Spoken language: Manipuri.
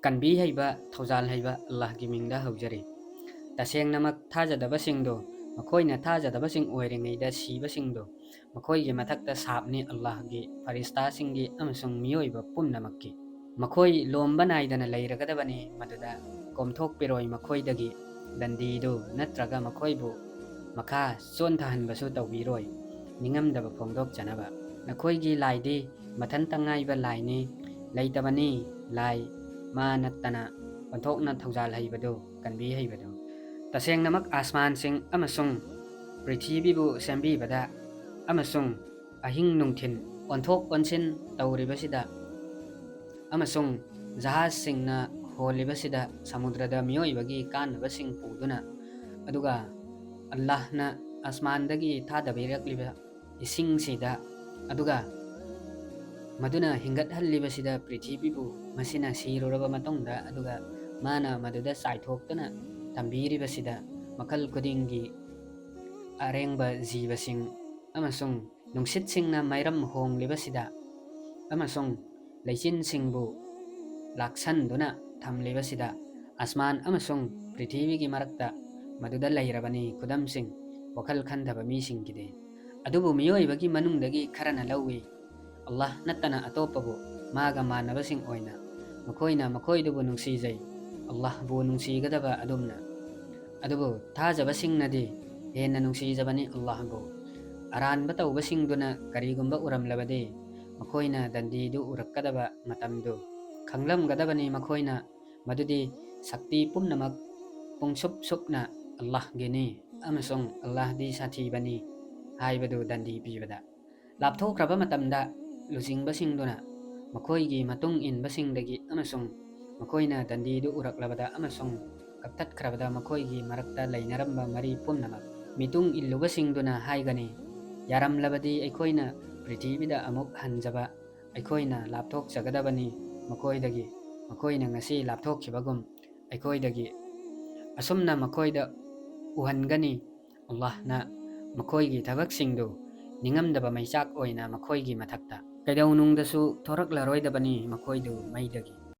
ꯀꯟꯕꯤ ꯍꯩꯕ ꯊꯧꯖꯥꯜ ꯍꯩꯕ ꯑꯜꯂꯥꯍꯒꯤ ꯃꯤꯡꯗ ꯍꯧꯖꯔꯤ꯫ ꯇꯁꯦꯡꯅꯃꯛ ꯊꯥꯖꯗꯕꯁꯤꯡꯗꯣ ꯃꯈꯣꯏꯅ ꯊꯥꯖꯗꯕꯁꯤꯡ ꯑꯣꯏꯔꯤꯉꯩꯗ ꯁꯤꯕꯁꯤꯡꯗꯣ ꯃꯈꯣꯏꯒꯤ ꯃꯊꯛꯇ ꯁꯥꯞꯅꯤ ꯑꯜꯂꯥꯍꯒꯤ ꯐꯔꯤꯁꯇꯥꯁꯤꯡꯒꯤ ꯑꯃꯁꯨꯡ ꯃꯤꯑꯣꯏꯕ ꯄꯨꯝꯅꯃꯛꯀꯤ꯫ ꯃꯈꯣꯏ ꯂꯣꯝꯕ ꯅꯥꯏꯗꯅ ꯂꯩꯔꯒꯗꯕꯅꯤ ꯃꯗꯨꯗ ꯀꯣꯝꯊꯣꯛꯄꯤꯔꯣꯏ ꯃꯈꯣꯏꯗꯒꯤ ꯗꯟꯗꯤꯗꯨ ꯅꯠꯇ꯭ꯔꯒ ꯃꯈꯣꯏꯕꯨ ꯃꯈꯥ ꯆꯣꯟꯊꯍꯟꯕꯁꯨ ꯇꯧꯕꯤꯔꯣꯏ ꯅꯤꯡꯉꯝꯗꯕ ꯐꯣꯡꯗꯣꯛꯆꯅꯕ꯫ ꯅꯈꯣꯏꯒꯤ ꯂꯥꯏꯗꯤ ꯃꯊꯟꯇ ꯉꯥꯏꯕ ꯂꯥꯏꯅꯤ, ꯂꯩꯇꯕꯅꯤ ꯂꯥꯏ ꯃꯥ ꯅꯠꯇꯅ ꯑꯣꯟꯊꯣꯛꯅ ꯊꯧꯖꯥꯜ ꯍꯩꯕꯗꯨ, ꯀꯟꯕꯤ ꯍꯩꯕꯗꯨ꯫ ꯇꯁꯦꯡꯅꯃꯛ ꯑꯁꯃꯥꯟꯁꯤꯡ ꯑꯃꯁꯨꯡ ꯄ꯭ꯔꯤꯊꯤꯕꯤꯕꯨ ꯁꯦꯝꯕꯤꯕꯗ ꯑꯃꯁꯨꯡ ꯑꯍꯤꯡ ꯅꯨꯡꯊꯤꯜ ꯑꯣꯟꯊꯣꯛ ꯑꯣꯟꯁꯤꯟ ꯇꯧꯔꯤꯕꯁꯤꯗ ꯑꯃꯁꯨꯡ ꯖꯍꯥꯖꯁꯤꯡꯅ ꯍꯣꯜꯂꯤꯕꯁꯤꯗ ꯁꯃꯨꯗ꯭ꯔꯗ ꯃꯤꯑꯣꯏꯕꯒꯤ ꯀꯥꯟꯅꯕꯁꯤꯡ ꯄꯨꯗꯨꯅ, ꯑꯗꯨꯒ ꯑꯜꯂꯥꯍꯅ ꯑꯁꯃꯥꯟꯗꯒꯤ ꯊꯥꯗꯕꯤꯔꯛꯂꯤꯕ ꯏꯁꯤꯡꯁꯤꯗ, ꯑꯗꯨꯒ ꯃꯗꯨꯅ ꯍꯤꯡꯒꯠꯍꯜꯂꯤꯕꯁꯤꯗ ꯄ꯭ꯔꯤꯊꯤꯕꯤꯕꯨ ꯃꯁꯤꯅ ꯁꯤꯔꯨꯔꯕ ꯃꯇꯨꯡꯗ, ꯑꯗꯨꯒ ꯃꯥꯅ ꯃꯗꯨꯗ ꯆꯥꯏꯊꯣꯛꯇꯨꯅ ꯊꯝꯕꯤꯔꯤꯕꯁꯤꯗ ꯃꯈꯜ ꯈꯨꯗꯤꯡꯒꯤ ꯑꯔꯦꯡꯕ ꯖꯤꯕꯁꯤꯡ ꯑꯃꯁꯨꯡ ꯅꯨꯡꯁꯤꯠꯁꯤꯡꯅ ꯃꯩꯔꯝ ꯍꯣꯡꯂꯤꯕꯁꯤꯗ, ꯑꯃꯁꯨꯡ ꯂꯩꯆꯤꯟꯁꯤꯡꯕꯨ ꯂꯥꯛꯁꯟꯗꯨꯅ ꯊꯝꯂꯤꯕꯁꯤꯗ, ꯑꯁꯃꯥꯟ ꯑꯃꯁꯨꯡ ꯄ꯭ꯔꯤꯊꯤꯕꯤꯒꯤ ꯃꯔꯛꯇ ꯃꯗꯨꯗ ꯂꯩꯔꯕꯅꯤ ꯈꯨꯗꯝꯁꯤꯡ ꯋꯥꯈꯜ ꯈꯟꯊꯕ ꯃꯤꯁꯤꯡꯒꯤꯗꯤ꯫ ꯑꯗꯨꯕꯨ ꯃꯤꯑꯣꯏꯕꯒꯤ ꯃꯅꯨꯡꯗꯒꯤ ꯈꯔꯅ ꯂꯧꯏ ꯑꯜꯂꯥꯍ ꯅꯠꯇꯅ ꯑꯇꯣꯞꯄꯕꯨ ꯃꯥꯒ ꯃꯥꯟꯅꯕꯁꯤꯡ ꯑꯣꯏꯅ, ꯃꯈꯣꯏꯅ ꯃꯈꯣꯏꯗꯨꯕꯨ ꯅꯨꯡꯁꯤꯖꯩ ꯑꯜꯂꯥꯍꯕꯨ ꯅꯨꯡꯁꯤꯒꯗꯕ ꯑꯗꯨꯝꯅ꯫ ꯑꯗꯨꯕꯨ ꯊꯥꯖꯕꯁꯤꯡꯅꯗꯤ ꯍꯦꯟꯅ ꯅꯨꯡꯁꯤꯖꯕꯅꯤ ꯑꯜꯂꯥꯍꯕꯨ꯫ ꯑꯔꯥꯟꯕ ꯇꯧꯕꯁꯤꯡꯗꯨꯅ ꯀꯔꯤꯒꯨꯝꯕ ꯎꯔꯝꯂꯕꯗꯤ ꯃꯈꯣꯏꯅ ꯗꯟꯗꯤꯗꯨ ꯎꯔꯛꯀꯗꯕ ꯃꯇꯝꯗꯨ ꯈꯪꯂꯝꯒꯗꯕꯅꯤ ꯃꯈꯣꯏꯅ ꯃꯗꯨꯗꯤ ꯁꯛꯇꯤ ꯄꯨꯝꯅꯃꯛ ꯄꯨꯡꯁꯨꯞ ꯁꯨꯞꯅ ꯑꯜꯂꯥꯍꯒꯤꯅꯤ ꯑꯃꯁꯨꯡ ꯑꯜꯂꯥꯍꯗꯤ ꯁꯥꯊꯤꯕꯅꯤ ꯍꯥꯏꯕꯗꯨ ꯗꯟꯗꯤ ꯄꯤꯕꯗ꯫ ꯂꯥꯞꯊꯣꯛꯈ꯭ꯔꯕ ꯃꯇꯝꯗ ꯂꯨꯆꯤꯡꯕꯁꯤꯡꯗꯨꯅ ꯃꯈꯣꯏꯒꯤ ꯃꯇꯨꯡ ꯏꯟꯕꯁꯤꯡꯗꯒꯤ ꯑꯃꯁꯨꯡ ꯃꯈꯣꯏꯅ ꯗꯟꯗꯤꯗꯨ ꯎꯔꯛꯂꯕꯗ ꯑꯃꯁꯨꯡ ꯀꯛꯊꯠꯈ꯭ꯔꯕꯗ ꯃꯈꯣꯏꯒꯤ ꯃꯔꯛꯇ ꯂꯩꯅꯔꯝꯕ ꯃꯔꯤ ꯄꯨꯝꯅꯃꯛ ꯃꯤꯇꯨꯡ ꯏꯜꯂꯨꯕꯁꯤꯡꯗꯨꯅ ꯍꯥꯏꯒꯅꯤ, ꯌꯥꯔꯝꯂꯕꯗꯤ ꯑꯩꯈꯣꯏꯅ ꯄ꯭ꯔꯤꯊꯤꯕꯤꯗ ꯑꯃꯨꯛ ꯍꯟꯖꯕ, ꯑꯩꯈꯣꯏꯅ ꯂꯥꯞꯊꯣꯛꯆꯒꯗꯕꯅꯤ ꯃꯈꯣꯏꯗꯒꯤ, ꯃꯈꯣꯏꯅ ꯉꯁꯤ ꯂꯥꯞꯊꯣꯛꯈꯤꯕꯒꯨꯝ ꯑꯩꯈꯣꯏꯗꯒꯤ꯫ ꯑꯁꯨꯝꯅ ꯃꯈꯣꯏꯗ ꯎꯍꯟꯒꯅꯤ ꯑꯜꯂꯥꯍꯅ ꯃꯈꯣꯏꯒꯤ ꯊꯕꯛꯁꯤꯡꯗꯨ ꯅꯤꯡꯉꯝꯗꯕ ꯃꯩꯆꯥꯛ ꯑꯣꯏꯅ ꯃꯈꯣꯏꯒꯤ ꯃꯊꯛꯇ꯫ ꯀꯩꯗꯧꯅꯨꯡꯗꯁꯨ ꯊꯣꯔꯛꯂꯔꯣꯏꯗꯕꯅꯤ ꯃꯈꯣꯏꯗꯨ ꯃꯩꯗꯒꯤ꯫